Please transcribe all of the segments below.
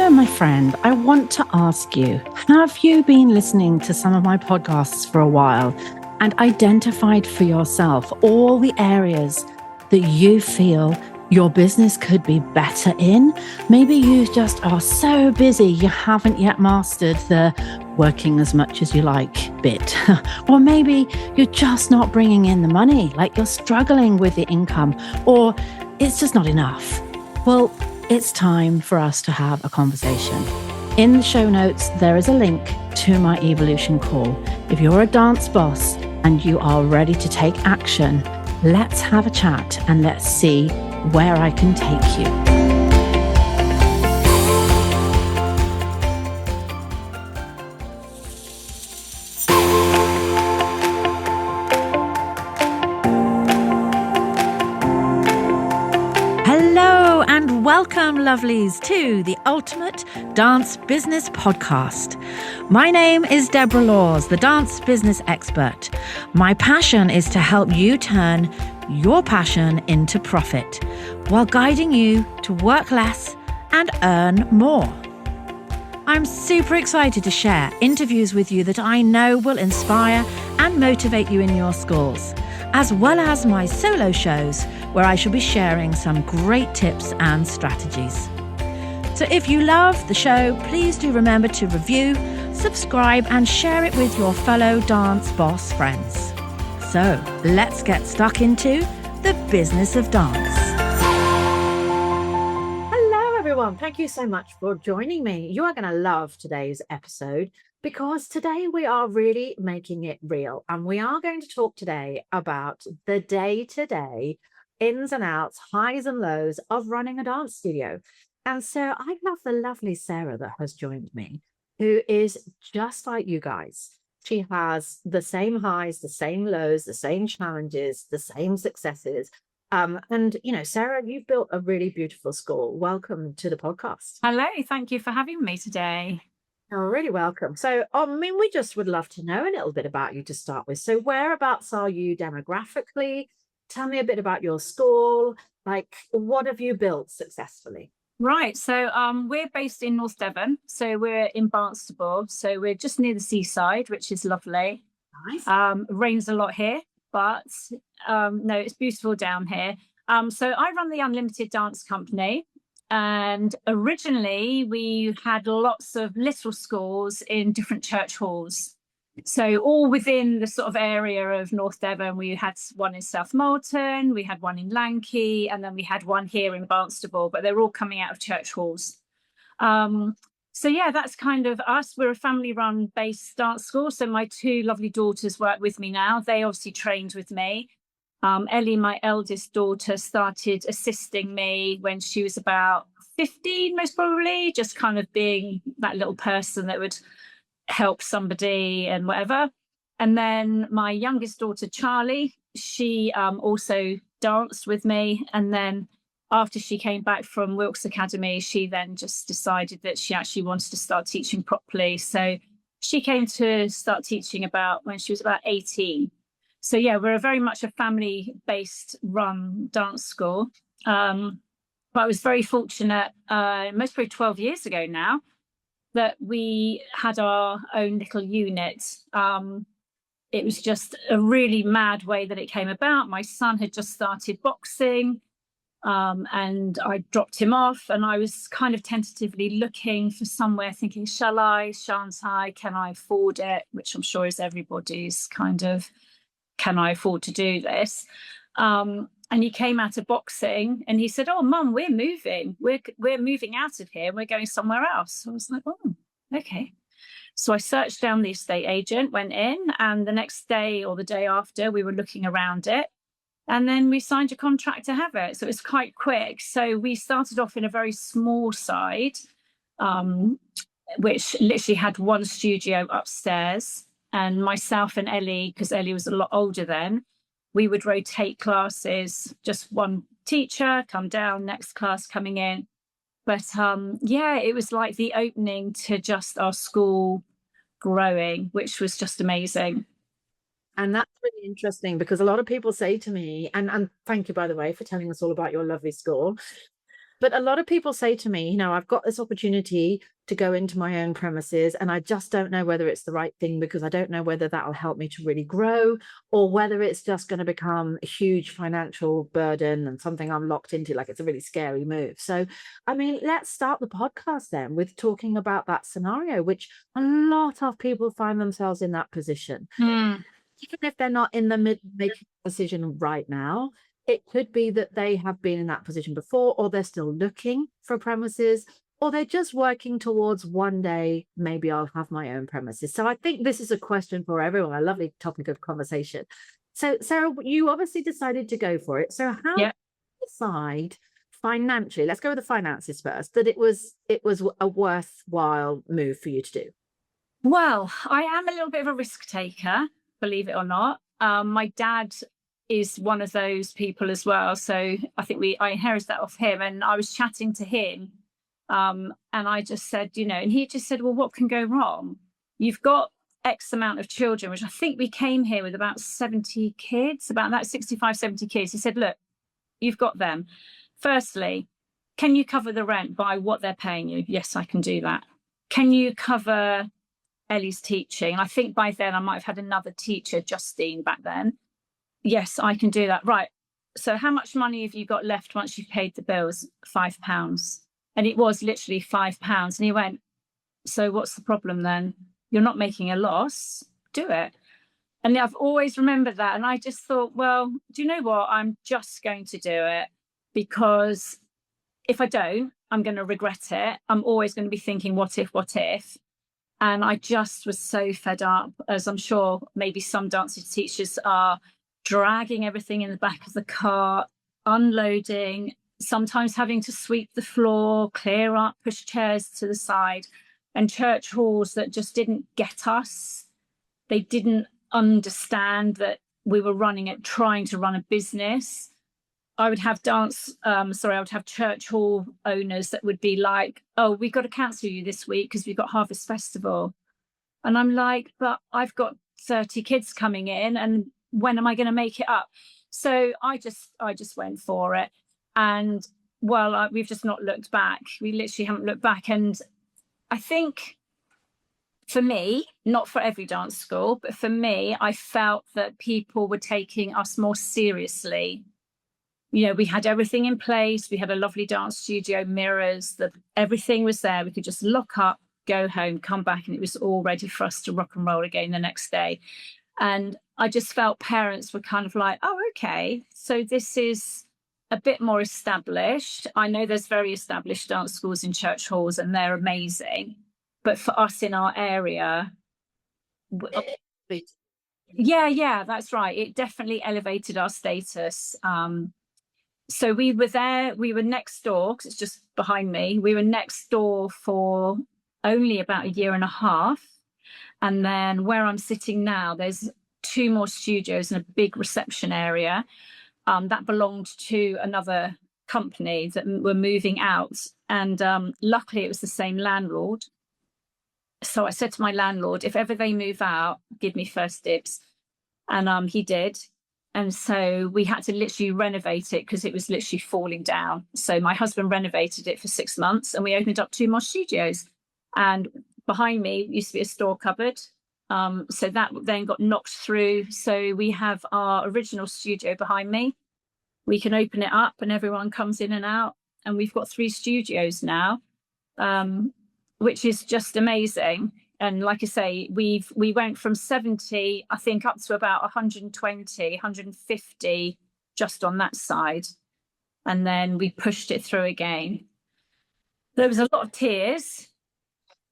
So, my friend, I want to ask you, have you been listening to some of my podcasts for a while and identified for yourself all the areas that you feel your business could be better in? Maybe you just are so busy you haven't yet mastered the working as much as you like bit. Or maybe you're just not bringing in the money, like you're struggling with the income, or it's just not enough. Well, it's time for us to have a conversation. In the show notes, there is a link to my Evolution call. If you're a dance boss and you are ready to take action, let's have a chat and let's see where I can take you. Hello and welcome, lovelies, to the Ultimate Dance Business Podcast. My name is Deborah Laws, the dance business expert. My passion is to help you turn your passion into profit while guiding you to work less and earn more. I'm super excited to share interviews with you that I know will inspire and motivate you in your schools, as well as my solo shows where I shall be sharing some great tips and strategies. So if you love the show, please do remember to review, subscribe, and share it with your fellow dance boss friends. So let's get stuck into the business of dance. Hello, everyone. Thank you so much for joining me. You are going to love today's episode because today we are really making it real. And we are going to talk today about the day-to-day ins and outs, highs and lows of running a dance studio. And so I have the lovely Sarah that has joined me, who is just like you guys. She has the same highs, the same lows, the same challenges, the same successes. And, you know, Sarah, you've built a really beautiful school. Welcome to the podcast. Hello, thank you for having me today. You're really welcome. So, we just would love to know a little bit about you to start with. So whereabouts are you demographically? Tell me a bit about your school. Like, what have you built successfully? Right, so we're based in North Devon, so we're in Barnstaple, so we're just near the seaside, which is lovely. Nice. It rains a lot here, but no, it's beautiful down here. So I run the Unlimited Dance Company, and originally we had lots of little schools in different church halls. So all within the sort of area of North Devon. We had one in South Molton, we had one in Lanky, and then we had one here in Barnstaple, but they're all coming out of church halls. So yeah, that's kind of us. We're a family-run based dance school. So my two lovely daughters work with me now. They obviously trained with me. Ellie, my eldest daughter, started assisting me when she was about 15, most probably, just kind of being that little person that would help somebody and whatever. And then my youngest daughter, Charlie, she also danced with me. And then after she came back from Wilkes Academy, she then just decided that she actually wanted to start teaching properly. So she came to start teaching about when she was about 18. So yeah, we're very much a family-based run dance school. But I was very fortunate, most probably 12 years ago now, that we had our own little unit. It was just a really mad way that it came about. My son had just started boxing, and I dropped him off, and I was kind of tentatively looking for somewhere, thinking, shall I, shan't I, can I afford it? Which I'm sure is everybody's kind of, can I afford to do this? And he came out of boxing and he said, oh, Mum, we're moving. We're moving out of here. We're going somewhere else. So I was like, oh, okay. So I searched down the estate agent, went in, and the next day or the day after, we were looking around it. And then we signed a contract to have it. So it was quite quick. So we started off in a very small side, which literally had one studio upstairs. And myself and Ellie, because Ellie was a lot older then, we would rotate classes, just one teacher, come down, next class coming in. But yeah, it was like the opening to just our school growing, which was just amazing. And that's really interesting because a lot of people say to me, and thank you, by the way, for telling us all about your lovely school. But a lot of people say to me, I've got this opportunity to go into my own premises, and I just don't know whether it's the right thing, because I don't know whether that'll help me to really grow, or whether it's just going to become a huge financial burden and something I'm locked into, like it's a really scary move. So, I mean, let's start the podcast then with talking about that scenario, which a lot of people find themselves in that position. Mm. Even if they're not in the making a decision right now, it could be that they have been in that position before, or they're still looking for premises, or they're just working towards one day, maybe I'll have my own premises. So I think this is a question for everyone, a lovely topic of conversation. So, Sarah, you obviously decided to go for it. So how did you decide financially, let's go with the finances first, that it was a worthwhile move for you to do? Well, I am a little bit of a risk taker, believe it or not. My dad is one of those people as well. So I think I inherited that off him. And I was chatting to him, and I just said, and he just said, well, what can go wrong? You've got X amount of children, which I think we came here with about 70 kids, about that 65, 70 kids. He said, look, you've got them. Firstly, can you cover the rent by what they're paying you? Yes, I can do that. Can you cover Ellie's teaching? And I think by then I might have had another teacher, Justine, back then. Yes, I can do that. Right. So how much money have you got left once you've paid the bills? £5. And it was literally £5. And he went, so what's the problem then? You're not making a loss. Do it. And I've always remembered that. And I just thought, well, do you know what? I'm just going to do it, because if I don't, I'm going to regret it. I'm always going to be thinking, what if, what if? And I just was so fed up, as I'm sure maybe some dancing teachers are, dragging everything in the back of the car, unloading, sometimes having to sweep the floor, clear up, push chairs to the side, and church halls that just didn't get us. They didn't understand that we were trying to run a business. I would have church hall owners that would be like, oh, we've got to cancel you this week because we've got Harvest Festival. And I'm like, but I've got 30 kids coming in, and when am I going to make it up? So I just went for it. And well, we've just not looked back. We literally haven't looked back. And I think for me, not for every dance school, but for me, I felt that people were taking us more seriously. We had everything in place. We had a lovely dance studio, mirrors, everything was there. We could just lock up, go home, come back, and it was all ready for us to rock and roll again the next day. And I just felt parents were kind of like, oh, okay, so this is a bit more established. I know there's very established dance schools in church halls, and they're amazing. But for us in our area, yeah, that's right. It definitely elevated our status. So we were there, we were next door, because it's just behind me. We were next door for only about a year and a half. And then where I'm sitting now, there's 2 more studios and a big reception area that belonged to another company that were moving out. And luckily it was the same landlord. So I said to my landlord, if ever they move out, give me first dibs. And he did. And so we had to literally renovate it because it was literally falling down. So my husband renovated it for 6 months, and we opened up 2 more studios. And behind me used to be a store cupboard. So that then got knocked through. So we have our original studio behind me. We can open it up and everyone comes in and out. And we've got 3 studios now, which is just amazing. And like I say, we went from 70, I think, up to about 120, 150 just on that side. And then we pushed it through again. There was a lot of tears.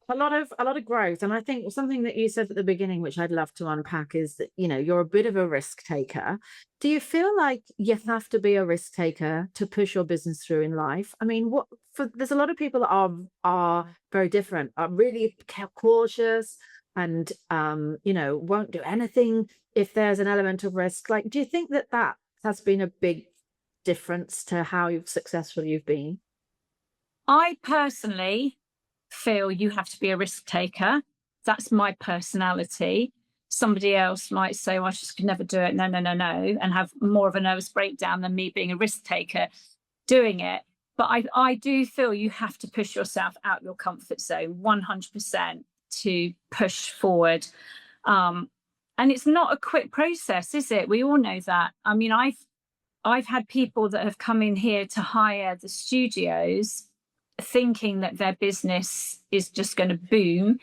A lot of growth. And I think something that you said at the beginning, which I'd love to unpack, is that, you're a bit of a risk taker. Do you feel like you have to be a risk taker to push your business through in life? I mean, there's a lot of people that are very different, are really cautious and, won't do anything if there's an element of risk. Like, do you think that has been a big difference to how successful you've been? I personally feel you have to be a risk taker. That's my personality. Somebody else might say, well, I just could never do it. No, and have more of a nervous breakdown than me being a risk taker doing it. But I do feel you have to push yourself out your comfort zone 100% to push forward. And it's not a quick process, is it? We all know that. I mean, I've had people that have come in here to hire the studios thinking that their business is just going to boom.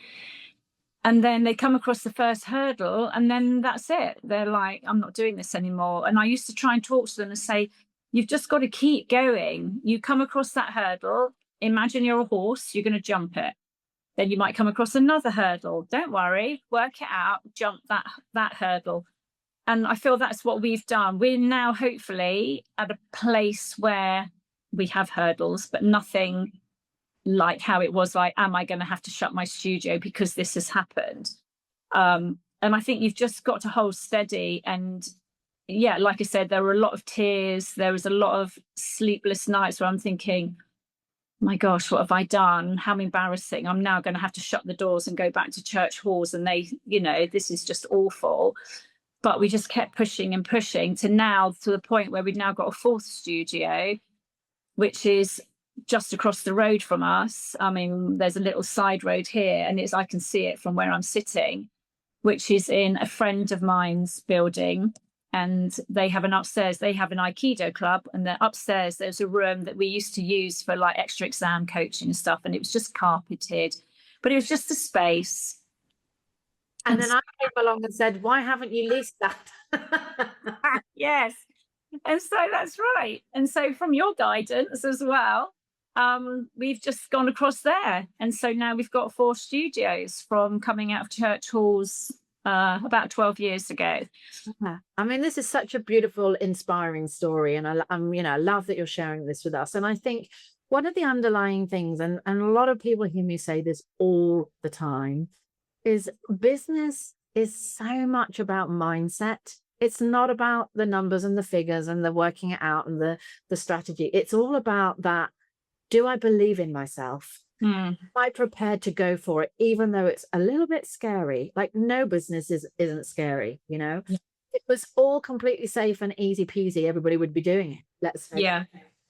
And then they come across the first hurdle and then that's it. They're like, I'm not doing this anymore. And I used to try and talk to them and say, you've just got to keep going. You come across that hurdle. Imagine you're a horse, you're going to jump it. Then you might come across another hurdle. Don't worry, work it out, jump that hurdle. And I feel that's what we've done. We're now hopefully at a place where we have hurdles, but nothing like how it was like, am I going to have to shut my studio because this has happened? And I think you've just got to hold steady. And yeah, like I said, there were a lot of tears. There was a lot of sleepless nights where I'm thinking, my gosh, what have I done? How embarrassing. I'm now going to have to shut the doors and go back to church halls. And they, this is just awful. But we just kept pushing and pushing to the point where we've now got a fourth studio, which is just across the road from us. I mean, there's a little side road here and I can see it from where I'm sitting, which is in a friend of mine's building. And they have an upstairs, they have an Aikido club, and then upstairs there's a room that we used to use for like extra exam coaching and stuff. And it was just carpeted, but it was just a space. And then I came along and said, why haven't you leased that? Yes. And so that's right. And so from your guidance as well, we've just gone across there. And so now we've got 4 studios from coming out of church halls about 12 years ago. I mean, this is such a beautiful, inspiring story. And I love that you're sharing this with us. And I think one of the underlying things, and a lot of people hear me say this all the time, is business is so much about mindset. It's not about the numbers and the figures and the working it out and the strategy. It's all about that. Do I believe in myself? Am I prepared to go for it, even though it's a little bit scary? Like, no business isn't scary, Yeah. If it was all completely safe and easy peasy, everybody would be doing it. Let's say. Yeah.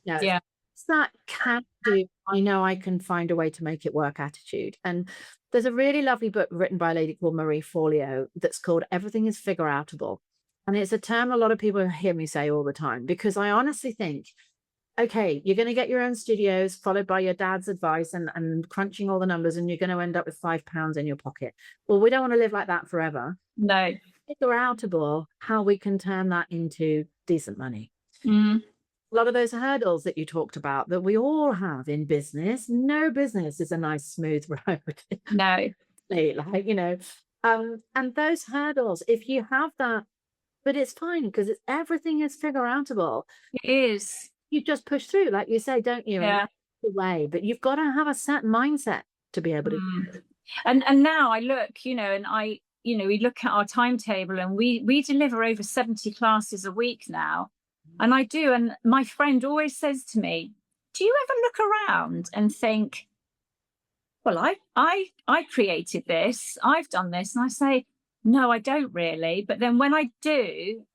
Yeah. It's that can do, I know I can find a way to make it work attitude. And there's a really lovely book written by a lady called Marie Forleo that's called Everything is Figure Outable. And it's a term a lot of people hear me say all the time, because I honestly think, okay, you're going to get your own studios followed by your dad's advice and crunching all the numbers, and you're going to end up with £5 in your pocket. Well, we don't want to live like that forever. No. Figure outable how we can turn that into decent money. A lot of those hurdles that you talked about that we all have in business, no business is a nice smooth road. No. And those hurdles, if you have that, but it's fine because everything is figure outable. It is. You just push through, like you say, don't you? Yeah. The way, but you've got to have a certain mindset to be able to do it. And now I look, we look at our timetable and we deliver over 70 classes a week now. And I do. And my friend always says to me, do you ever look around and think, well, I created this, I've done this. And I say, no, I don't really. But then when I do,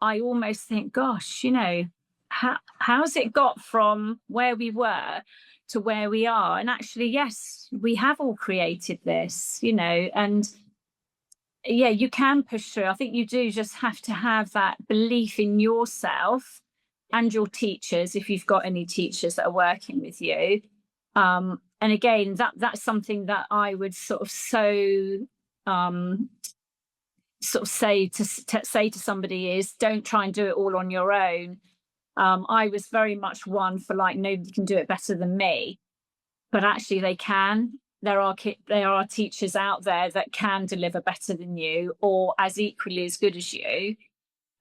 I almost think, gosh, how's it got from where we were to where we are? And actually, yes, we have all created this, and yeah, you can push through. I think you do just have to have that belief in yourself and your teachers, if you've got any teachers that are working with you. And again, that's something that I would sort of say to somebody is, don't try and do it all on your own. I was very much one for like, nobody can do it better than me, but actually they can. There are teachers out there that can deliver better than you or as equally as good as you.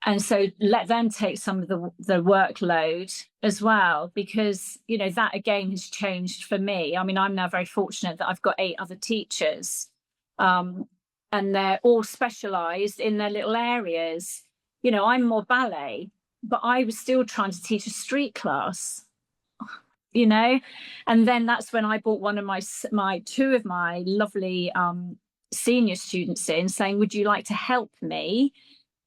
And so let them take some of the workload as well, because, that again has changed for me. I mean, I'm now very fortunate that I've got 8 other teachers and they're all specialised in their little areas. I'm more ballet, but I was still trying to teach a street class. And then that's when I brought one of my 2 of my lovely senior students in, saying, would you like to help me?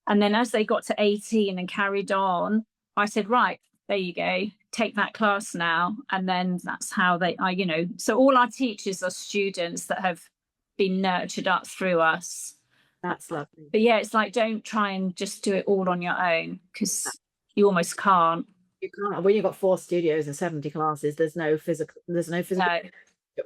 And then as they got to 18 and carried on, I said, right, there you go, take that class now. And then that's how they are, so all our teachers are students that have been nurtured up through us. That's lovely. But yeah, it's like, don't try and just do it all on your own, because you almost can't. You can't. When you've got 4 studios and 70 classes, there's no physical No.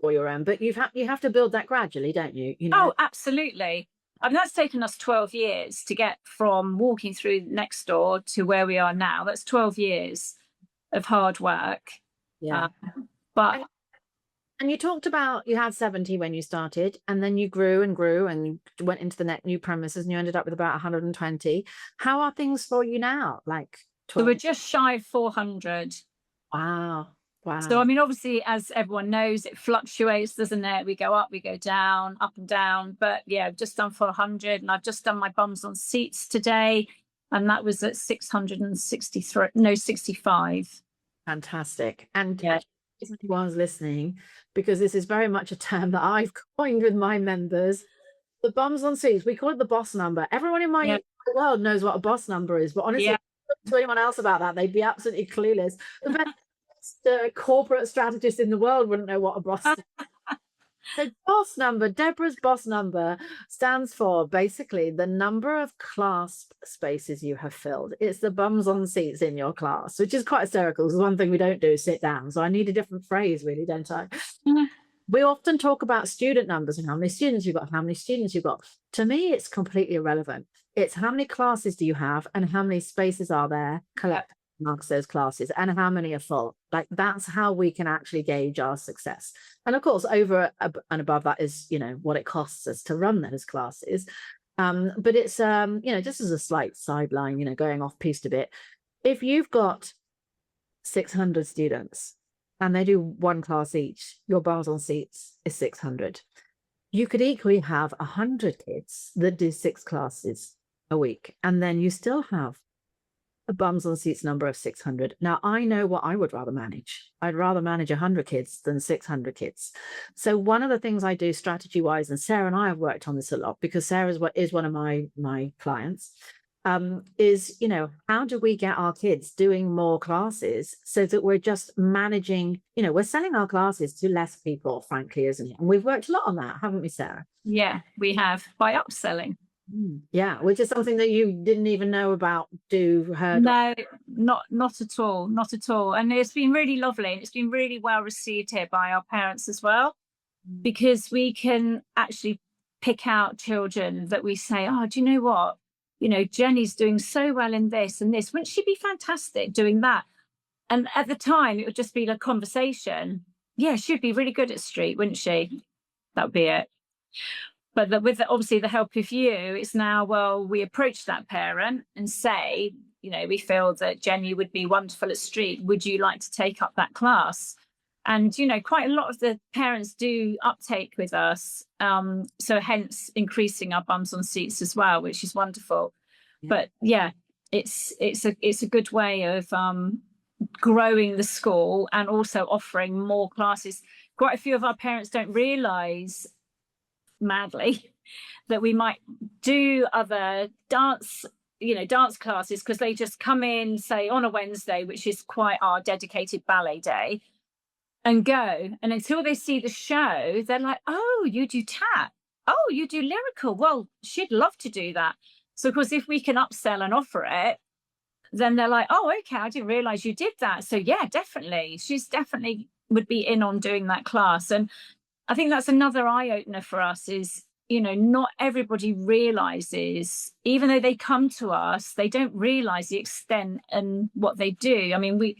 or your own. But you have to build that gradually, don't you? Oh, absolutely. I mean, that's taken us 12 years to get from walking through next door to where we are now. That's 12 years of hard work. Yeah. But and you talked about you had 70 when you started, and then you grew and grew and you went into the new premises, and you ended up with about 120. How are things for you now? Like 12? So we're just shy of 400. Wow. So, I mean, obviously, as everyone knows, it fluctuates, doesn't it? We go up, we go down, up and down. But yeah, I've just done 400, and I've just done my bums on seats today. And that was at 65. Fantastic. And yeah, I was listening, because this is very much a term that I've coined with my members. The bums on seats, we call it the boss number. Everyone in my world knows what a boss number is, but honestly, to anyone else about that, they'd be absolutely clueless. The best corporate strategist in the world wouldn't know what a boss number is. The boss number, Deborah's boss number, stands for basically the number of class spaces you have filled. It's the bums on seats in your class, which is quite hysterical, because one thing we don't do is sit down. So I need a different phrase, really, don't I? We often talk about student numbers and how many students you've got, how many students you've got. To me, it's completely irrelevant. It's how many classes do you have and how many spaces are there collected amongst those classes, and how many are full. Like, that's how we can actually gauge our success. And of course, over and above that is, what it costs us to run those classes. But it's, just as a slight sideline, going off piste a bit. If you've got 600 students and they do 1 class each, your bars on seats is 600. You could equally have 100 kids that do 6 classes a week, and then you still have a bums on seats number of 600. Now, I know what I would rather manage. I'd rather manage 100 kids than 600 kids. So one of the things I do strategy wise, and Sarah and I have worked on this a lot, because Sarah is one of my clients, is, how do we get our kids doing more classes so that we're just managing, we're selling our classes to less people, frankly, isn't it? And we've worked a lot on that, haven't we, Sarah? Yeah, we have, by upselling. Yeah, which is something that you didn't even know about. No, not at all, not at all. And it's been really lovely. It's been really well received here by our parents as well, because we can actually pick out children that we say, oh, do you know what? Jenny's doing so well in this and this. Wouldn't she be fantastic doing that? And at the time, it would just be a conversation. Yeah, she'd be really good at street, wouldn't she? That would be it. But with obviously the help of you, it's now, well, we approach that parent and say, we feel that Jenny would be wonderful at street. Would you like to take up that class? And, quite a lot of the parents do uptake with us. So hence increasing our bums on seats as well, which is wonderful. Yeah. But yeah, it's a good way of growing the school and also offering more classes. Quite a few of our parents don't realise, madly, that we might do other dance classes, because they just come in, say, on a Wednesday, which is quite our dedicated ballet day, and go. And until they see the show, they're like, oh, you do tap. Oh, you do lyrical. Well, she'd love to do that. So, of course, if we can upsell and offer it, then they're like, oh, okay, I didn't realize you did that. So, yeah, definitely. She's definitely would be in on doing that class. And I think that's another eye-opener for us is, not everybody realizes, even though they come to us, they don't realize the extent and what they do. I mean,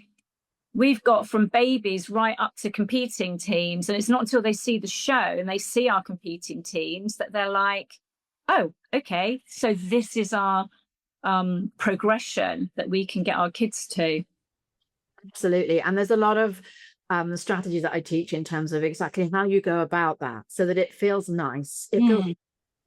we've got from babies right up to competing teams, and it's not until they see the show and they see our competing teams that they're like, oh, okay, so this is our progression that we can get our kids to. Absolutely. And there's a lot of strategies that I teach in terms of exactly how you go about that, so that it feels nice. It feels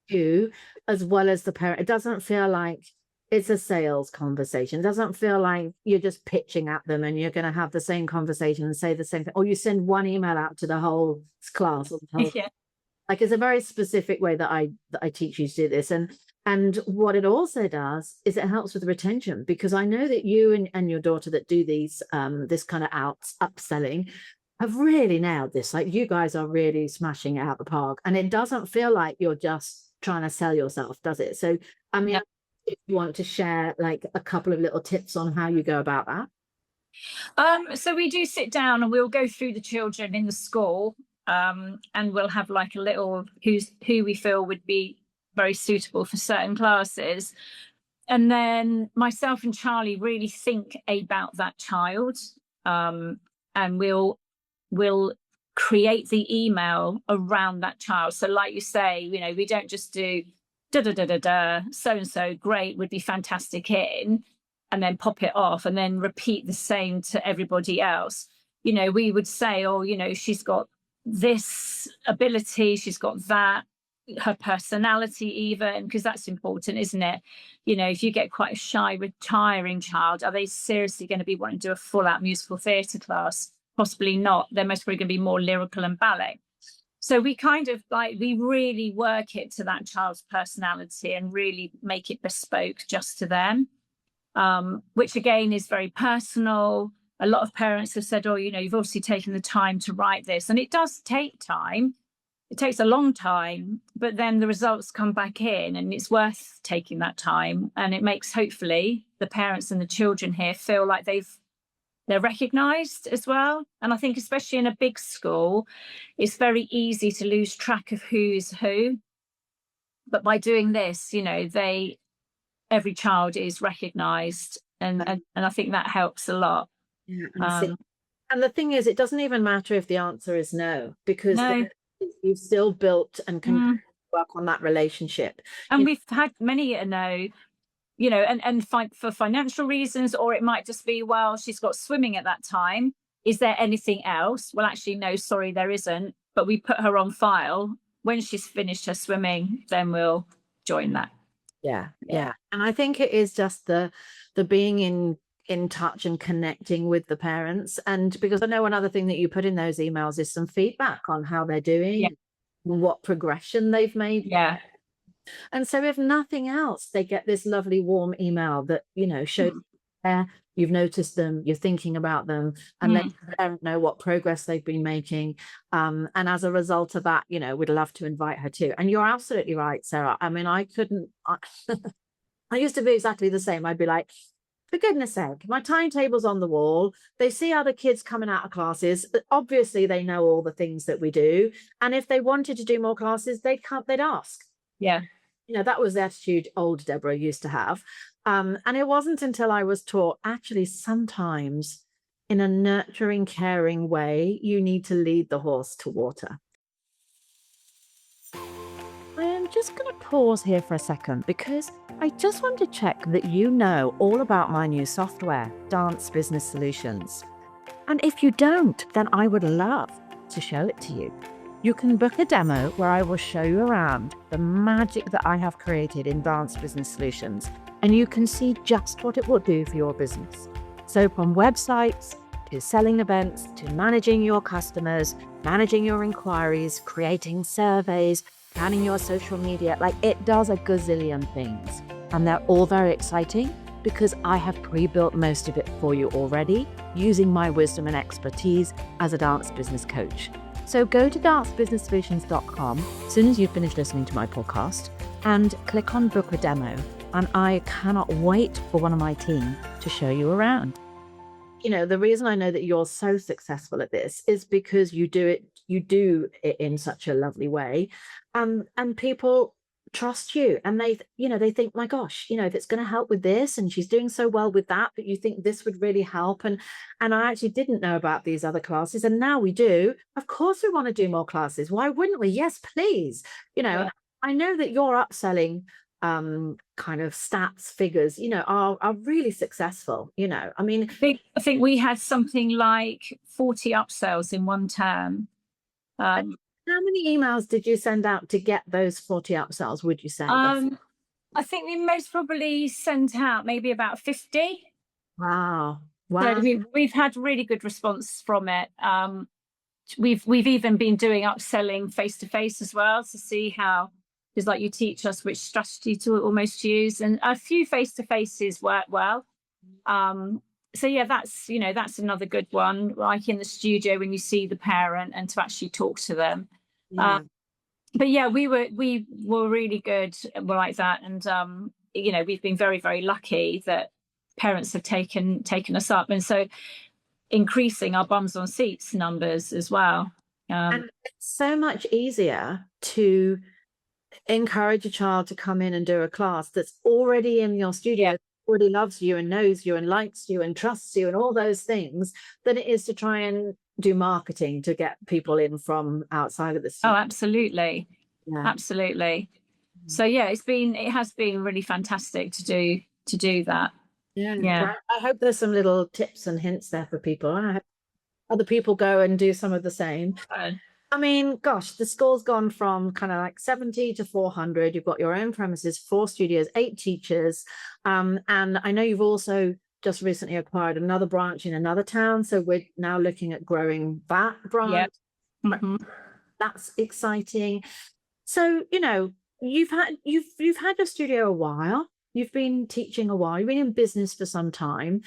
you as well as the parent. It doesn't feel like it's a sales conversation. It doesn't feel like you're just pitching at them and you're going to have the same conversation and say the same thing, or you send one email out to the whole class. Or the whole, yeah. Like, it's a very specific way that I teach you to do this. And And what it also does is it helps with retention, because I know that you and your daughter that do these this kind of upselling have really nailed this. Like, you guys are really smashing it out the park, and it doesn't feel like you're just trying to sell yourself, does it? So, I mean, No. if you want to share like a couple of little tips on how you go about that. So we do sit down and we'll go through the children in the school, and we'll have like a little who we feel would be very suitable for certain classes. And then myself and Charlie really think about that child, and we'll create the email around that child. So like you say, you know, we don't just do da da da da da, so and so great, would be fantastic in, and then pop it off and then repeat the same to everybody else. You know, we would say, oh, you know, she's got this ability, she's got that, her personality even, because that's important, isn't it? You know, if you get quite a shy, retiring child, are they seriously going to be wanting to do a full out musical theatre class? Possibly not. They're most probably going to be more lyrical and ballet. So we kind of like, we really work it to that child's personality and really make it bespoke just to them, which again is very personal. A lot of parents have said, oh, you know, you've obviously taken the time to write this. And it does take time. It takes a long time, but then the results come back in and it's worth taking that time. And it makes, hopefully, the parents and the children here feel like they're recognised as well. And I think especially in a big school, it's very easy to lose track of who's who. But by doing this, you know, every child is recognised, and I think that helps a lot. Yeah, and the thing is, it doesn't even matter if the answer is no, because you've still built and can work on that relationship. And we've had many a no, you know, and for financial reasons, or it might just be, well, she's got swimming at that time. Is there anything else? Well, actually, no, sorry, there isn't. But we put her on file. When she's finished her swimming, then we'll join that. Yeah. And I think it is just the being in touch and connecting with the parents. And because I know another thing that you put in those emails is some feedback on how they're doing, what progression they've made. Yeah. And so if nothing else, they get this lovely warm email that, you know, shows you've noticed them, you're thinking about them, and let the parent know what progress they've been making. And as a result of that, you know, we'd love to invite her too. And you're absolutely right, Sarah. I mean, I used to be exactly the same. I'd be like, for goodness sake, my timetable's on the wall. They see other kids coming out of classes. Obviously, they know all the things that we do. And if they wanted to do more classes, they'd ask. Yeah. You know, that was the attitude old Deborah used to have. And it wasn't until I was taught, actually, sometimes in a nurturing, caring way, you need to lead the horse to water. I am just going to pause here for a second, because I just want to check that you know all about my new software, Dance Business Solutions. And if you don't, then I would love to show it to you. You can book a demo where I will show you around the magic that I have created in Dance Business Solutions, and you can see just what it will do for your business. So from websites to selling events to managing your customers, managing your inquiries, creating surveys, planning your social media, like, it does a gazillion things. And they're all very exciting because I have pre-built most of it for you already, using my wisdom and expertise as a dance business coach. So go to dancebusinesssolutions.com as soon as you've finished listening to my podcast and click on book a demo. And I cannot wait for one of my team to show you around. You know, the reason I know that you're so successful at this is because you do it in such a lovely way. And people trust you, and they think, my gosh, you know, if it's going to help with this, and she's doing so well with that, but you think this would really help. And I actually didn't know about these other classes, and now we do. Of course we want to do more classes. Why wouldn't we? Yes, please. You know, I know that your upselling kind of stats figures, you know, are really successful. You know, I mean, I think we had something like 40 upsells in one term. How many emails did you send out to get those 40 upsells, would you say? I think we most probably sent out maybe about 50. Wow. So we've had really good response from it. We've even been doing upselling face to face as well, to see how It's like you teach us which strategy to almost use, and a few face-to-faces work well. So yeah, that's another good one, like in the studio when you see the parent and to actually talk to them. Yeah. But yeah, we were really good like that, and we've been very, very lucky that parents have taken us up, and so increasing our bums on seats numbers as well. And it's so much easier to encourage a child to come in and do a class that's already in your studio, already loves you and knows you and likes you and trusts you and all those things, than it is to try and do marketing to get people in from outside of the studio. Oh, absolutely. Yeah. Absolutely. So yeah, it has been really fantastic to do that. Yeah. I hope there's some little tips and hints there for people. I hope other people go and do some of the same. I mean, gosh, the school's gone from kind of like 70 to 400. You've got your own premises, 4 studios, 8 teachers. And I know you've also just recently acquired another branch in another town. So we're now looking at growing that branch. Yep. Mm-hmm. That's exciting. So, you've had your studio a while. You've been teaching a while. You've been in business for some time.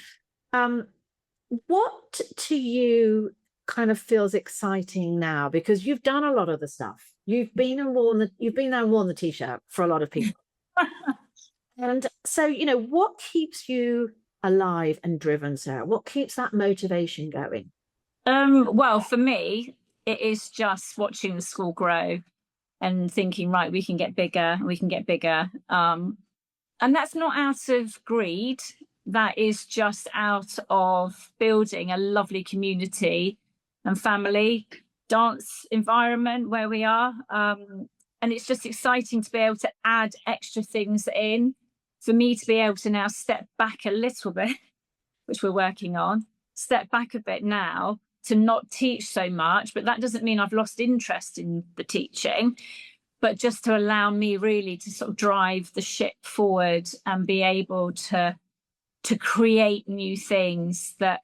What to you kind of feels exciting now? Because you've done a lot of the stuff. You've been there and worn the t-shirt for a lot of people. And so, what keeps you alive and driven, Sarah? What keeps that motivation going? Well, for me, it is just watching the school grow and thinking, right, we can get bigger. And that's not out of greed. That is just out of building a lovely community and family dance environment where we are. And it's just exciting to be able to add extra things in, for me to be able to now step back a little bit, which we're working on, step back a bit now to not teach so much. But that doesn't mean I've lost interest in the teaching, but just to allow me really to sort of drive the ship forward and be able to create new things that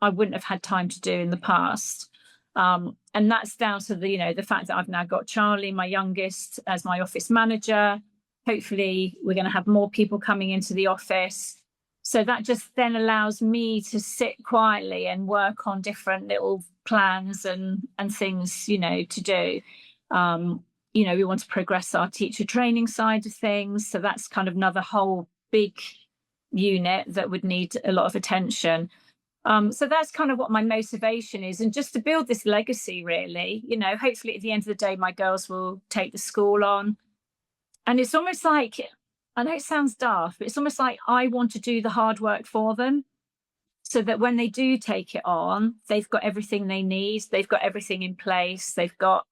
I wouldn't have had time to do in the past. And that's down to the fact that I've now got Charlie, my youngest, as my office manager. Hopefully we're going to have more people coming into the office. So that just then allows me to sit quietly and work on different little plans and things, to do. We want to progress our teacher training side of things. So that's kind of another whole big unit that would need a lot of attention. So that's kind of what my motivation is, and just to build this legacy, really. Hopefully at the end of the day, my girls will take the school on. And it's almost like, I know it sounds daft, but it's almost like I want to do the hard work for them, so that when they do take it on, they've got everything they need. They've got everything in place.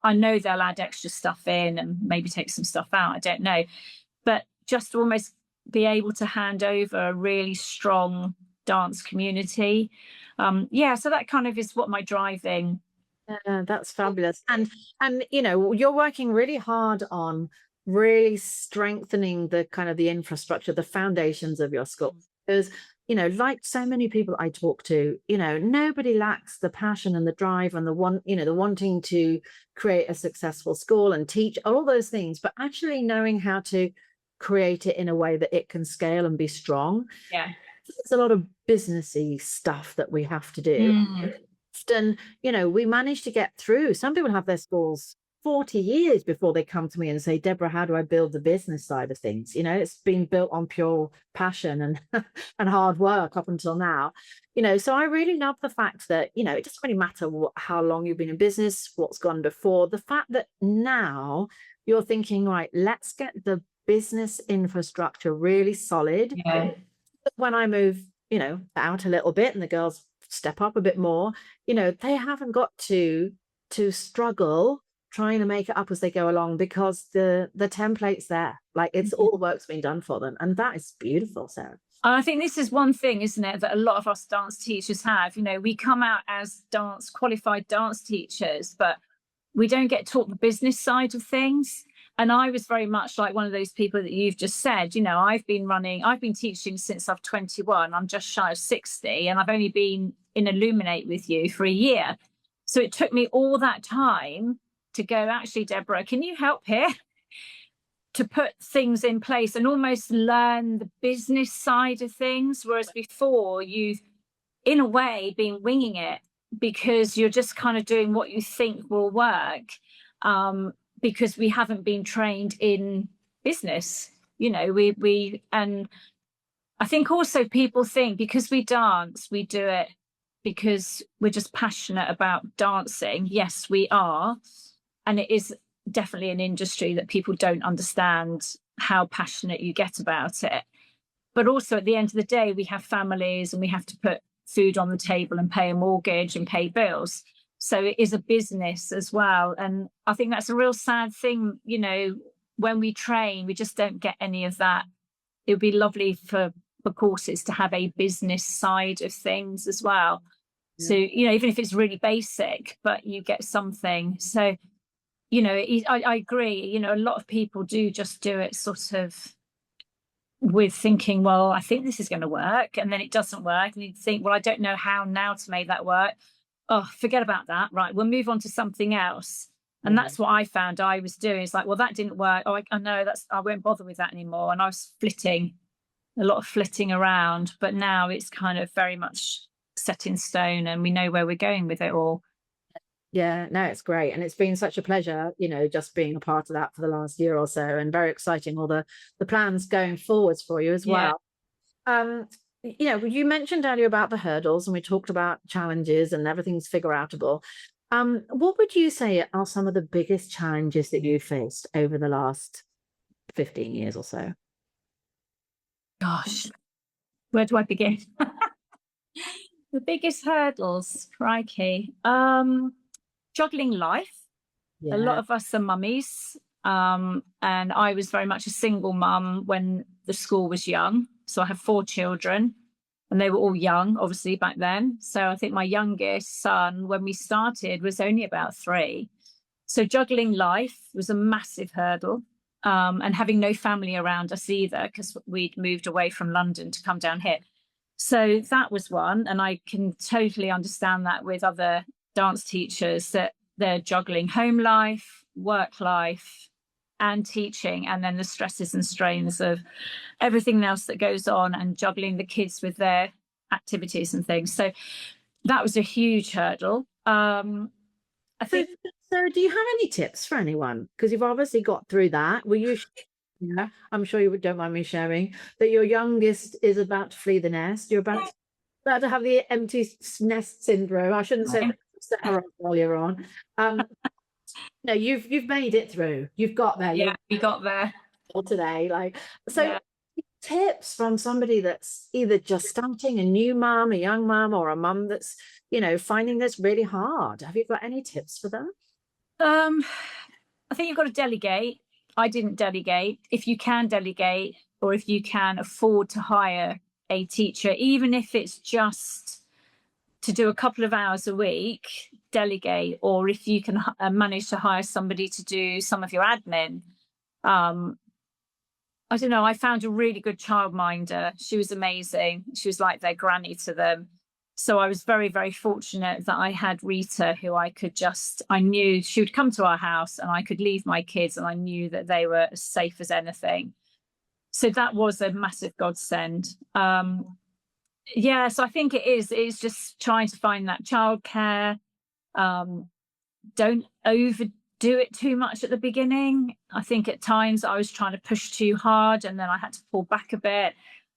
I know they'll add extra stuff in and maybe take some stuff out. I don't know. But just to almost be able to hand over a really strong dance community. So that kind of is what my driving. That's fabulous. And you're working really hard on really strengthening the kind of the infrastructure, the foundations of your school. Because like so many people I talk to, nobody lacks the passion and the drive and the wanting to create a successful school and teach all those things, but actually knowing how to create it in a way that it can scale and be strong. Yeah. There's a lot of businessy stuff that we have to do. Often, we manage to get through. Some people have their schools 40 years before they come to me and say, Deborah, how do I build the business side of things? It's been built on pure passion and and hard work up until now. So I really love the fact that, it doesn't really matter how long you've been in business, what's gone before. The fact that now you're thinking, right, let's get the business infrastructure really solid. Yeah. When I move, out a little bit and the girls step up a bit more, they haven't got to struggle trying to make it up as they go along, because the template's there. Like, it's all the work's been done for them. And that is beautiful, Sarah. I think this is one thing, isn't it, that a lot of us dance teachers have. We come out as qualified dance teachers, but we don't get taught the business side of things. And I was very much like one of those people that you've just said. I've been teaching since I'm 21. I'm just shy of 60, and I've only been in Illuminate with you for a year. So it took me all that time to go, actually, Deborah, can you help here? to put things in place and almost learn the business side of things, whereas before you've in a way been winging it because you're just kind of doing what you think will work, because we haven't been trained in business. We and I think also people think because we dance, we do it because we're just passionate about dancing. Yes, we are. And it is definitely an industry that people don't understand how passionate you get about it. But also at the end of the day, we have families and we have to put food on the table and pay a mortgage and pay bills. So it is a business as well. And I think that's a real sad thing. When we train, we just don't get any of that. It would be lovely for courses to have a business side of things as well. Yeah. So, even if it's really basic, but you get something. So, I agree. A lot of people do just do it sort of with thinking, well, I think this is going to work. And then it doesn't work. And you think, well, I don't know how now to make that work. Oh, forget about that. Right. We'll move on to something else. And that's what I found I was doing. It's like, well, that didn't work. Oh, I know I won't bother with that anymore. And I was a lot of flitting around. But now it's kind of very much set in stone and we know where we're going with it all. Yeah, no, it's great. And it's been such a pleasure, just being a part of that for the last year or so, and very exciting, all the plans going forwards for you as well. You mentioned earlier about the hurdles and we talked about challenges and everything's figure outable. What would you say are some of the biggest challenges that you faced over the last 15 years or so? Gosh, where do I begin? The biggest hurdles, crikey. Juggling life. Yeah. A lot of us are mummies. And I was very much a single mum when the school was young. So I have 4 children and they were all young, obviously, back then. So I think my youngest son, when we started, was only about 3. So juggling life was a massive hurdle. And having no family around us either, because we'd moved away from London to come down here. So that was one. And I can totally understand that with other dance teachers, that they're juggling home life, work life, and teaching, and then the stresses and strains of everything else that goes on, and juggling the kids with their activities and things. So that was a huge hurdle. I think. So do you have any tips for anyone? Because you've obviously got through that. I'm sure you don't mind me sharing that your youngest is about to flee the nest. You're about to have the empty nest syndrome. I shouldn't say that earlier on. No, you've made it through. You've got there. Yeah, we got there today. Tips from somebody that's either just starting, a new mum, a young mum, or a mum that's finding this really hard. Have you got any tips for them? I think you've got to delegate. I didn't delegate. If you can delegate, or if you can afford to hire a teacher, even if it's just to do a couple of hours a week, delegate. Or if you can manage to hire somebody to do some of your admin. I don't know. I found a really good childminder. She was amazing. She was like their granny to them. So I was very, very fortunate that I had Rita, who I knew she would come to our house and I could leave my kids and I knew that they were as safe as anything. So that was a massive godsend. So I think it's just trying to find that childcare. Don't overdo it too much at the beginning. I think at times I was trying to push too hard and then I had to pull back a bit,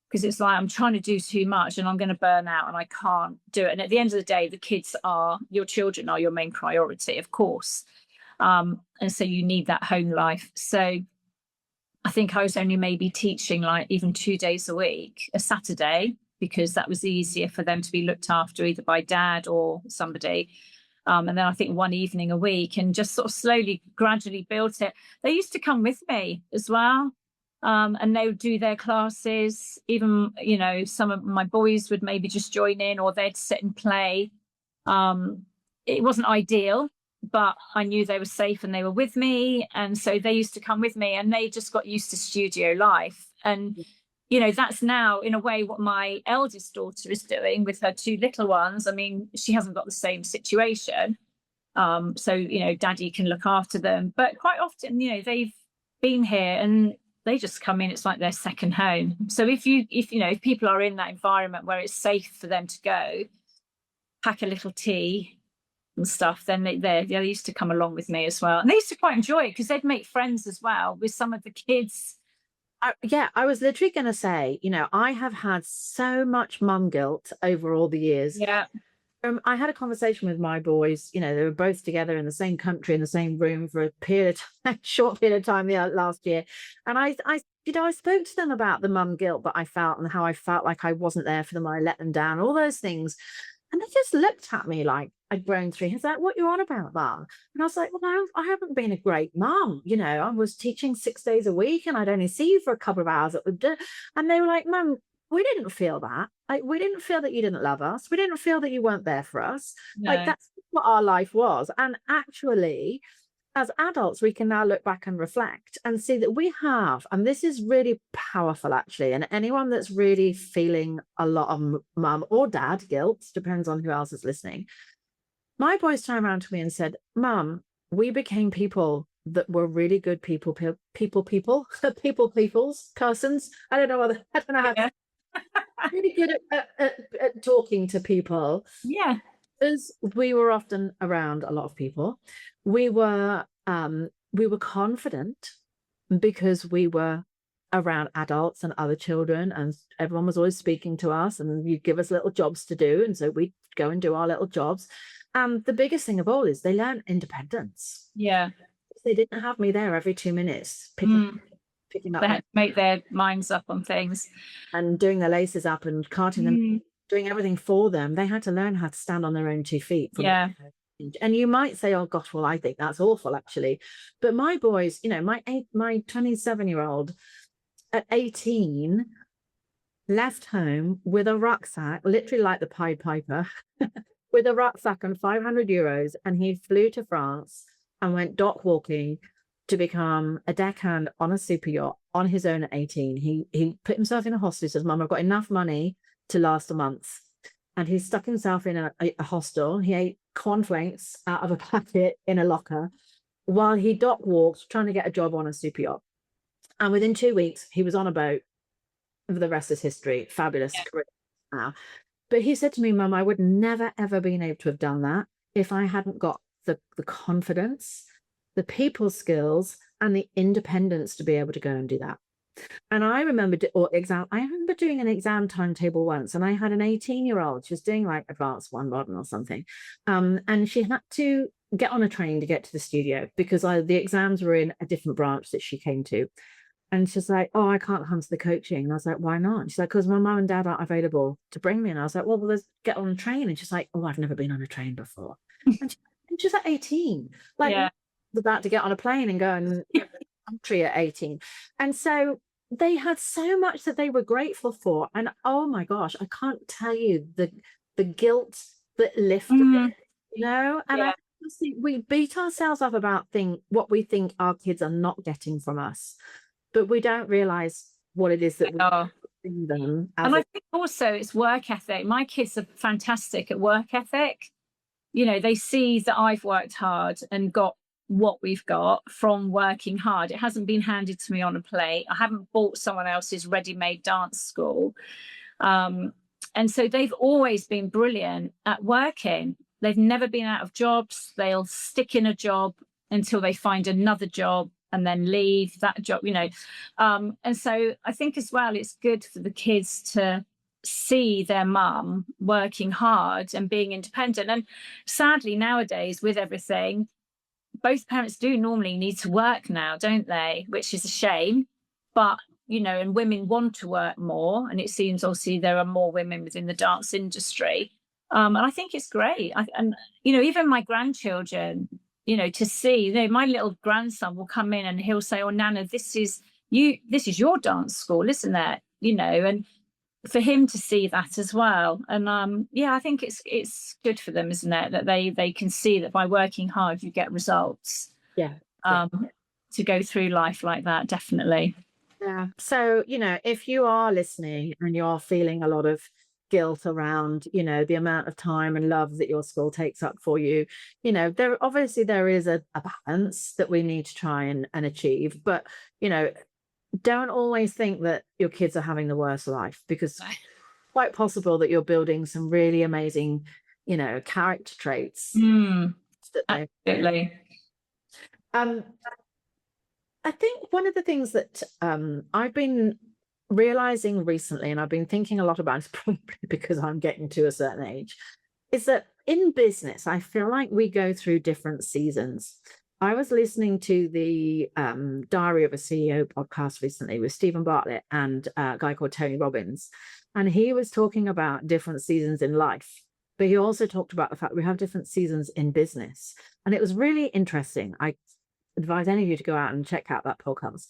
because it's like I'm trying to do too much and I'm going to burn out and I can't do it. And at the end of the day, your children are your main priority, of course. And so you need that home life. So I think I was only maybe teaching like even 2 days a week, a Saturday, because that was easier for them to be looked after either by dad or somebody. And then I think 1 evening a week, and just sort of slowly, gradually built it. They used to come with me as well. And they would do their classes. Even, some of my boys would maybe just join in, or they'd sit and play. It wasn't ideal, but I knew they were safe and they were with me. And so they used to come with me and they just got used to studio life. And, that's now in a way what my eldest daughter is doing with her 2 little ones. I mean, she hasn't got the same situation. So, daddy can look after them. But quite often, been here and they just come in, it's like their second home. So if people are in that environment where it's safe for them to go, pack a little tea and stuff, then they used to come along with me as well. And they used to quite enjoy it because they'd make friends as well with some of the kids. I was literally going to say, I have had so much mum guilt over all the years. Yeah. I had a conversation with my boys. They were both together in the same country, in the same room for a short period of time last year. And I spoke to them about the mum guilt that I felt and how I felt like I wasn't there for them. I let them down, all those things. And they just looked at me like I'd grown 3 years. Like, what you on about that? And I was like, well, no, I haven't been a great mum. I was teaching 6 days a week and I'd only see you for a couple of hours. And they were like, Mum, we didn't feel that. Like, we didn't feel that you didn't love us. We didn't feel that you weren't there for us. No. Like, that's what our life was. And actually, as adults, we can now look back and reflect and see that we have, and this is really powerful, actually. And anyone that's really feeling a lot of mum or dad guilt, depends on who else is listening. My boys turned around to me and said, Mum, we became people that were really good peoples, persons. I don't know how. Yeah. Really good at talking to people. Yeah. Because we were often around a lot of people. We were confident because we were around adults and other children, and everyone was always speaking to us, and you'd give us little jobs to do, and so we'd go and do our little jobs. And the biggest thing of all is they learn independence. Yeah. They didn't have me there every 2 minutes picking up. They had to make their minds up on things. And doing their laces up and carting them, doing everything for them. They had to learn how to stand on their own 2 feet. Yeah. And you might say, oh gosh, well, I think that's awful, actually. But my boys, my 27-year-old at 18 left home with a rucksack, literally like the Pied Piper, with a rucksack and 500 euros. And he flew to France and went dock walking to become a deckhand on a super yacht on his own at 18. He put himself in a hostel. He says, Mum, I've got enough money to last a month. And he stuck himself in a hostel. He ate cornflakes out of a packet in a locker while he dock walked trying to get a job on a super yacht. And within 2 weeks, he was on a boat. The rest is history. Fabulous career now. But he said to me, Mum, I would never, ever been able to have done that if I hadn't got the confidence, the people skills, and the independence to be able to go and do that. And I remember doing an exam timetable once, and I had an 18-year-old. She was doing like advanced one modern or something. And she had to get on a train to get to the studio because the exams were in a different branch that she came to. And she's like, oh, I can't come to the coaching. And I was like, why not? And she's like, because my mum and dad aren't available to bring me. And I was like, well, let's get on a train. And she's like, oh, I've never been on a train before. And she's at 18, like about to get on a plane and go and country at 18. And so they had so much that they were grateful for. And oh my gosh, I can't tell you the guilt that lifted it, And I think we beat ourselves up about what we think our kids are not getting from us. But we don't realize what it is that we bring them. And I think also it's work ethic. My kids are fantastic at work ethic. They see that I've worked hard and got what we've got from working hard. It hasn't been handed to me on a plate. I haven't bought someone else's ready-made dance school. And so they've always been brilliant at working. They've never been out of jobs. They'll stick in a job until they find another job and then leave that job, and so I think as well, it's good for the kids to see their mum working hard and being independent. And sadly, nowadays, with everything, both parents do normally need to work now, don't they? Which is a shame. But, and women want to work more. And it seems obviously there are more women within the dance industry. And I think it's great. Even my grandchildren, to see, my little grandson will come in and he'll say, oh, Nana, this is your dance school, isn't it? And for him to see that as well. And I think it's good for them, isn't it? That they can see that by working hard, you get results. Yeah. To go through life like that, definitely. Yeah. So, if you are listening and you're feeling a lot of guilt around, the amount of time and love that your school takes up for you. There is a balance that we need to try and achieve, but don't always think that your kids are having the worst life, because it's quite possible that you're building some really amazing, character traits. Absolutely. I think one of the things that I've been realizing recently, and I've been thinking a lot about, is probably because I'm getting to a certain age, is that in business, I feel like we go through different seasons. I was listening to the Diary of a CEO podcast recently with Stephen Bartlett and a guy called Tony Robbins. And he was talking about different seasons in life, but he also talked about the fact we have different seasons in business. And it was really interesting. I advise any of you to go out and check out that podcast.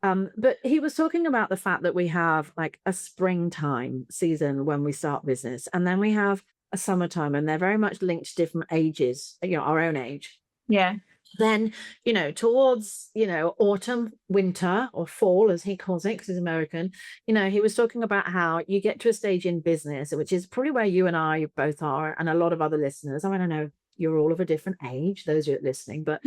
But he was talking about the fact that we have like a springtime season when we start business, and then we have a summertime, and they're very much linked to different ages, our own age. Yeah. Then, towards, autumn, winter, or fall, as he calls it, because he's American, he was talking about how you get to a stage in business, which is probably where you and I both are, and a lot of other listeners. I mean, I know you're all of a different age, those who are listening, but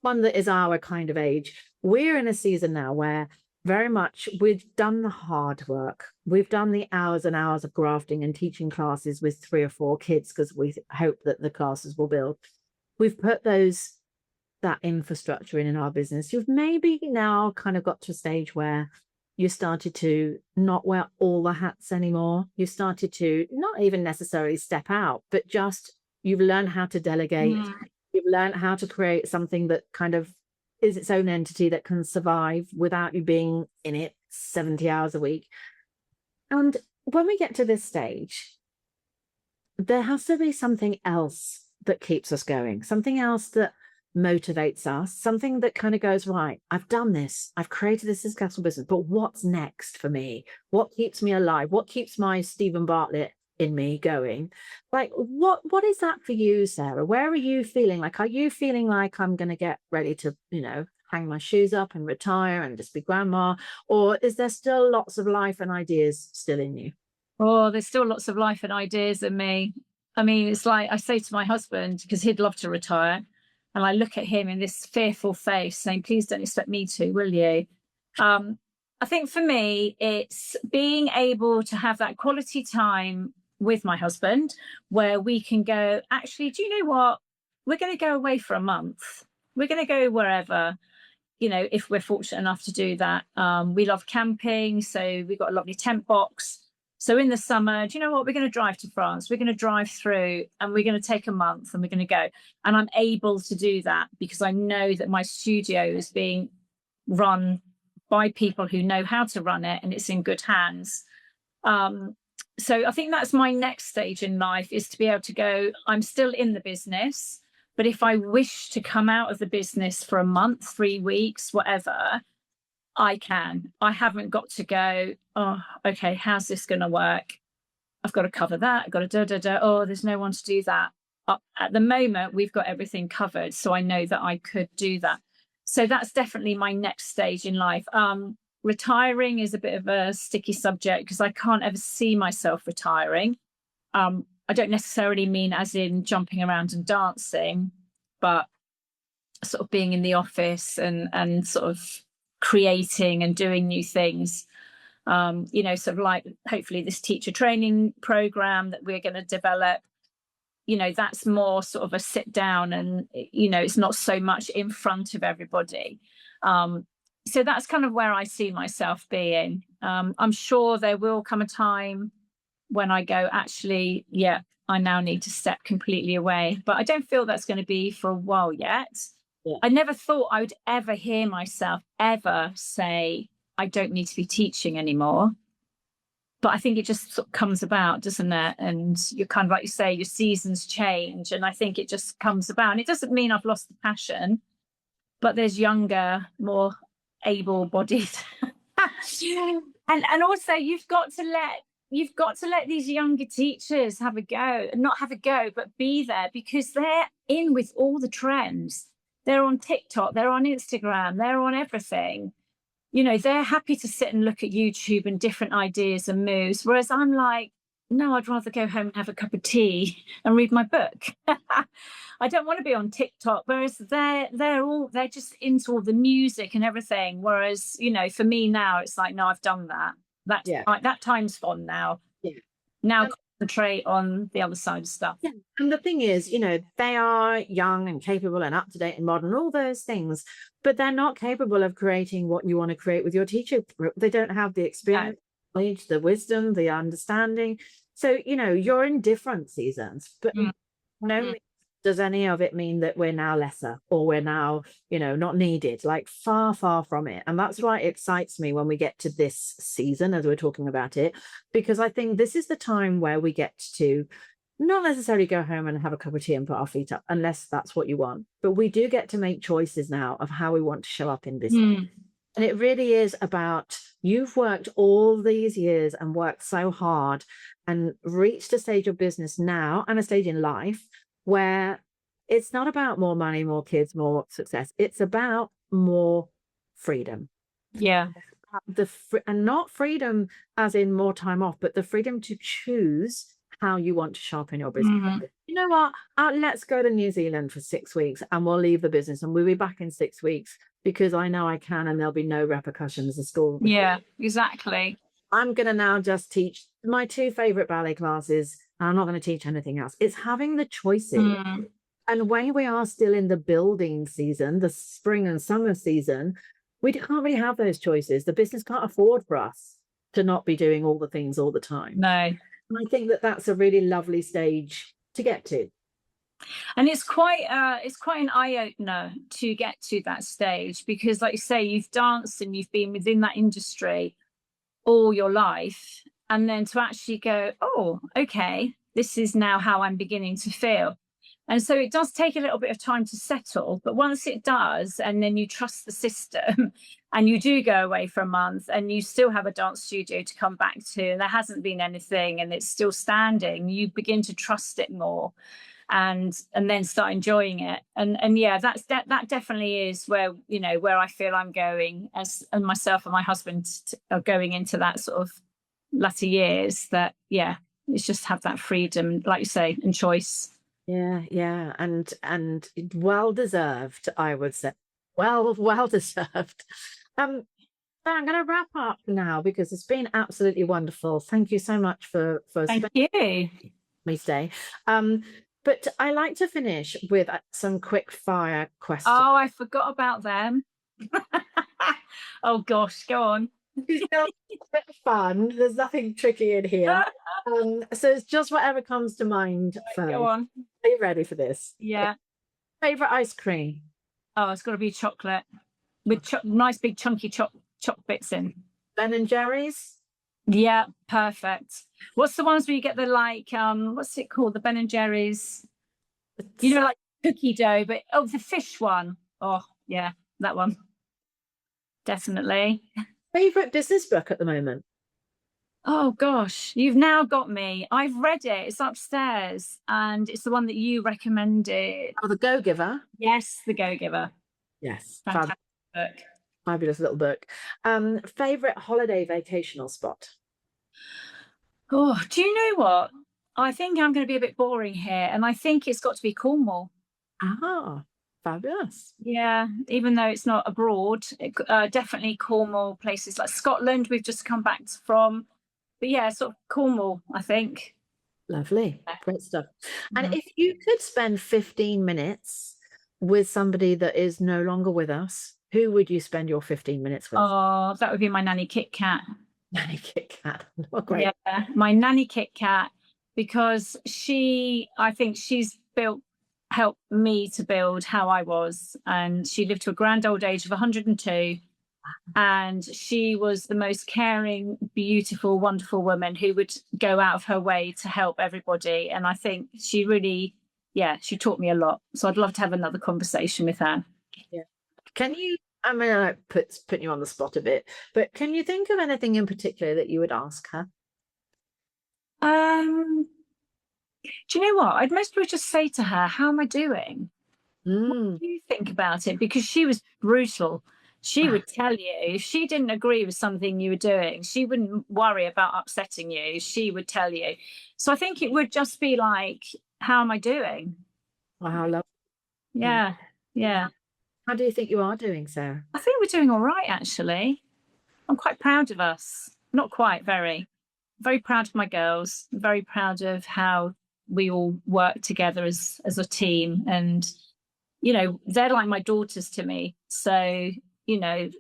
one that is our kind of age. We're in a season now where very much we've done the hard work. We've done the hours and hours of grafting and teaching classes with 3 or 4 kids, because we hope that the classes will build. We've put that infrastructure in our business. You've maybe now kind of got to a stage where you started to not wear all the hats anymore. You started to not even necessarily step out, but just you've learned how to delegate. You've learned how to create something that kind of is its own entity that can survive without you being in it 70 hours a week. And when we get to this stage, there has to be something else that keeps us going, something else that motivates us, something that kind of goes, right, I've done this, I've created this successful business, but what's next for me? What keeps me alive? What keeps my Stephen Bartlett in me going? Like, what is that for you, Sarah? Where are you feeling like? Are you feeling like I'm going to get ready to, hang my shoes up and retire and just be grandma? Or is there still lots of life and ideas still in you? Oh, there's still lots of life and ideas in me. I mean, it's like I say to my husband, because he'd love to retire, and I look at him in this fearful face saying, please don't expect me to, will you? I think for me, it's being able to have that quality time with my husband where we can go, actually, do you know what? We're going to go away for a month. We're going to go wherever, if we're fortunate enough to do that. We love camping, so we've got a lovely tent box. So in the summer, do you know what? We're going to drive to France. We're going to drive through, and we're going to take a month, and we're going to go. And I'm able to do that because I know that my studio is being run by people who know how to run it, and it's in good hands. So I think that's my next stage in life, is to be able to go, I'm still in the business, but if I wish to come out of the business for a month, 3 weeks, whatever, I can. I haven't got to go, oh, okay, how's this going to work? I've got to cover that. I've got to oh, there's no one to do that. At the moment, we've got everything covered. So I know that I could do that. So that's definitely my next stage in life. Retiring is a bit of a sticky subject because I can't ever see myself retiring. I don't necessarily mean as in jumping around and dancing, but sort of being in the office and sort of creating and doing new things. Sort of like hopefully this teacher training program that we're going to develop, that's more sort of a sit down and, it's not so much in front of everybody. So that's kind of where I see myself being. I'm sure there will come a time when I go, actually, yeah, I now need to step completely away. But I don't feel that's going to be for a while yet. Yeah. I never thought I would ever hear myself ever say, I don't need to be teaching anymore. But I think it just sort of comes about, doesn't it? And you're kind of, like you say, your seasons change. And I think it just comes about. And it doesn't mean I've lost the passion, but there's younger, more able-bodied. and also you've got to let these younger teachers have a go, and not have a go, but be there, because they're in with all the trends. They're on TikTok, they're on Instagram, they're on everything. They're happy to sit and look at YouTube and different ideas and moves. Whereas I'm like, no, I'd rather go home and have a cup of tea and read my book. I don't want to be on TikTok. Whereas they're just into all the music and everything. Whereas, you know, for me now, it's like, no, I've done that. That time's gone now. Yeah. Now concentrate on the other side of stuff. Yeah. And the thing is, you know, they are young and capable and up to date and modern, all those things, but they're not capable of creating what you want to create with your teacher. They don't have the experience, knowledge, the wisdom, the understanding. So, you know, you're in different seasons, but no, does any of it mean that we're now lesser or we're now, you know, not needed? Like far, far from it. And that's why it excites me when we get to this season, as we're talking about it, because I think this is the time where we get to not necessarily go home and have a cup of tea and put our feet up, unless that's what you want. But we do get to make choices now of how we want to show up in business. And it really is about, you've worked all these years and worked so hard and reached a stage of business now and a stage in life where it's not about more money, more kids, more success. It's about more freedom. Yeah. And not freedom as in more time off, but the freedom to choose how you want to sharpen your business. You know what? Let's go to New Zealand for 6 weeks and we'll leave the business and we'll be back in 6 weeks because I know I can and there'll be no repercussions at school. Yeah, exactly. I'm going to now just teach my 2 favorite ballet classes. And I'm not going to teach anything else. It's having the choices. And when we are still in the building season, the spring and summer season, we can't really have those choices. The business can't afford for us to not be doing all the things all the time. No. And I think that that's a really lovely stage to get to. And it's quite an eye-opener to get to that stage because, like you say, you've danced and you've been within that industry all your life. And then to actually go, oh, okay, this is now how I'm beginning to feel. And so it does take a little bit of time to settle. But once it does, and then you trust the system and you do go away for a month and you still have a dance studio to come back to, and there hasn't been anything and it's still standing, you begin to trust it more and then start enjoying it. And yeah, that definitely is where, you know, where I feel I'm going and myself and my husband are going into that sort of latter years, that it's just have that freedom, like you say, and choice. Yeah and well deserved, I would say. Well deserved. I'm going to wrap up now because it's been absolutely wonderful. Thank you so much for Thank you. Me today. But I like to finish with some quick fire questions. Oh, I forgot about them. Oh gosh, go on. It's a bit of fun. There's nothing tricky in here. So it's just whatever comes to mind first. Go on. Are you ready for this? Yeah. Favorite ice cream? Oh, it's got to be chocolate with nice big chunky choc bits in. Ben and Jerry's? Yeah, perfect. What's the ones where you get the what's it called? The Ben and Jerry's. You know, like cookie dough, but the fish one. Oh, yeah, that one. Definitely. Favorite business book at the moment? Oh gosh, you've now got me. I've read it. It's upstairs, and it's the one that you recommended. Oh, The Go-Giver. Yes, The Go-Giver. Yes, fantastic book. Fabulous little book. Favorite holiday vacational spot? Oh, do you know what? I think I'm going to be a bit boring here, and I think it's got to be Cornwall. Ah, fabulous. Yeah, even though it's not abroad, definitely Cornwall, places like Scotland we've just come back from. But yeah, sort of Cornwall, I think. Lovely. Great stuff. And if you could spend 15 minutes with somebody that is no longer with us, who would you spend your 15 minutes with? Oh, that would be my nanny Kit Kat. Nanny Kit Kat. Oh, great. Yeah, my nanny Kit Kat, because I think she's helped me to build how I was. And she lived to a grand old age of 102. And she was the most caring, beautiful, wonderful woman who would go out of her way to help everybody. And I think she really, she taught me a lot. So I'd love to have another conversation with her. Yeah. Can you, I mean, I put you on the spot a bit, but can you think of anything in particular that you would ask her? Do you know what? I'd most probably just say to her, how am I doing? What do you think about it? Because she was brutal. She would tell you if she didn't agree with something you were doing. She wouldn't worry about upsetting you. She would tell you. So I think it would just be like, how am I doing? Wow, love. Yeah. How do you think you are doing, Sarah? I think we're doing all right, actually. I'm quite proud of us. Not quite, very proud of my girls. Very proud of how we all work together as a team. And, they're like my daughters to me. So, it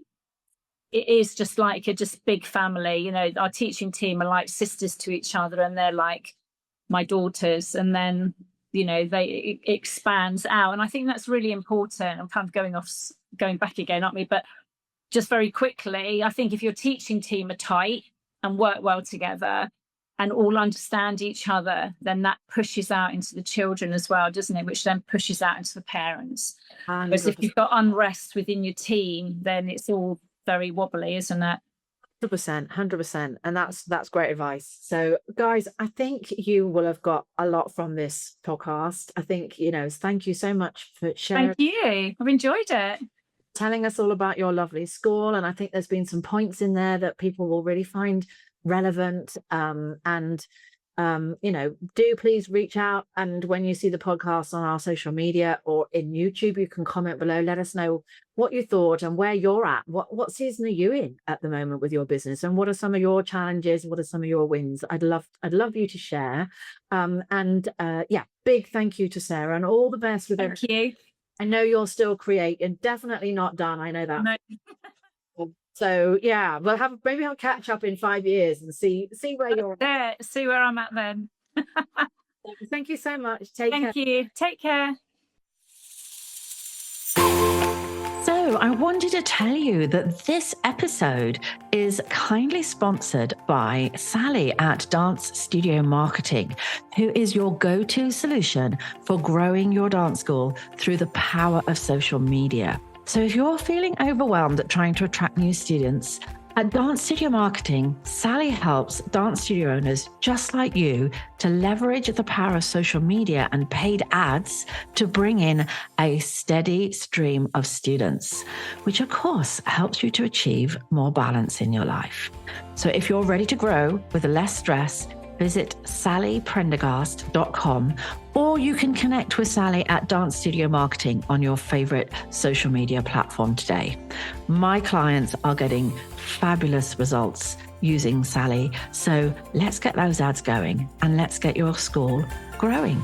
is just like a big family. Our teaching team are like sisters to each other, and they're like my daughters. And then, it expands out. And I think that's really important. I'm kind of going back again, aren't we? But just very quickly, I think if your teaching team are tight and work well together and all understand each other, then that pushes out into the children as well, doesn't it? Which then pushes out into the parents. Whereas if you've got unrest within your team, then it's all very wobbly, isn't it? 100%. And that's great advice. So guys, I think you will have got a lot from this podcast. I think, thank you so much for sharing. Thank you. I've enjoyed it. Telling us all about your lovely school. And I think there's been some points in there that people will really find relevant. Do please reach out. And when you see the podcast on our social media or in YouTube, you can comment below. Let us know what you thought and where you're at. What season are you in at the moment with your business? And what are some of your challenges? What are some of your wins? I'd love you to share. Big thank you to Sarah, and all the best with everything. Thank you. I know you're still creating, definitely not done. I know that. No. So yeah, maybe I'll catch up in 5 years and see where you're at. See where I'm at then. Thank you so much. Thank you. Take care. So I wanted to tell you that this episode is kindly sponsored by Sally at Dance Studio Marketing, who is your go-to solution for growing your dance school through the power of social media. So if you're feeling overwhelmed at trying to attract new students, at Dance Studio Marketing, Sally helps dance studio owners just like you to leverage the power of social media and paid ads to bring in a steady stream of students, which of course helps you to achieve more balance in your life. So if you're ready to grow with less stress, visit sallyprendergast.com, or you can connect with Sally at Dance Studio Marketing on your favorite social media platform today. My clients are getting fabulous results using Sally. So let's get those ads going and let's get your school growing.